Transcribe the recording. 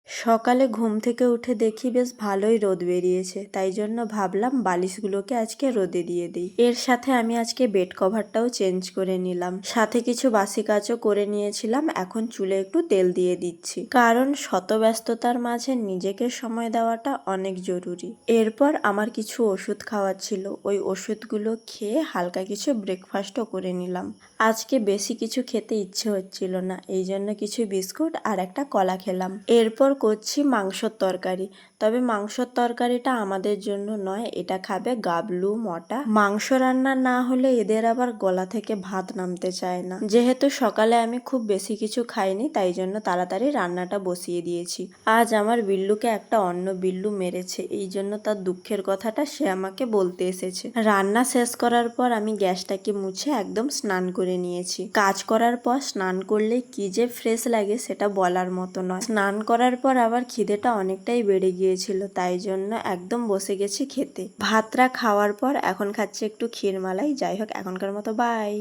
সকালে ঘুম থেকে উঠে দেখি বেশ ভালোই রোদ বেরিয়েছে, তাই জন্য ভাবলাম বালিশগুলোকে আজকে রোদে দিয়ে দিই। এর সাথে আমি আজকে বেড কভারটাও চেঞ্জ করে নিলাম, সাথে কিছু বাসি কাজও করে নিয়েছিলাম। এখন চুলে একটু তেল দিয়ে দিচ্ছি, কারণ শত ব্যস্ততার মাঝে নিজেকে সময় দেওয়াটা অনেক জরুরি। এরপর আমার কিছু ওষুধ খাওয়ার ছিল, ওই ওষুধগুলো খেয়ে হালকা কিছু ব্রেকফাস্টও করে নিলাম। আজকে বেশি কিছু খেতে ইচ্ছে হচ্ছিল না, এই জন্য কিছু বিস্কুট আর একটা কলা খেলাম। এরপর করছি মাংসর তরকারি, তবে মাংসর তরকারিটা আমাদের জন্য নয়, এটা খাবে গাবলু মটা। মাংস রান্না না হলে এদের আবার গলা থেকে ভাত নামতে চায় না। যেহেতু সকালে আমি খুব বেশি কিছু খাইনি, তাই জন্য তাড়াতাড়ি রান্নাটা বসিয়ে দিয়েছি। আজ আমার বিল্লুকে একটা অন্য বিল্লু মেরেছে, এই জন্য তার দুঃখের কথাটা সে আমাকে বলতে এসেছে। রান্না শেষ করার পর আমি গ্যাসটাকে মুছে একদম স্নান করে নিয়েছি। কাজ করার পর স্নান করলে কি যে ফ্রেশ লাগে সেটা বলার মতো নয়। স্নান করার পর আবার খিদেটা অনেকটাই বেড়ে গিয়েছিল, তাই জন্য একদম বসে গেছি খেতে। ভাতটা খাওয়ার পর এখন খাচ্ছি একটু ক্ষীরমালাই। যাই হোক, এখনকার মতো বাই।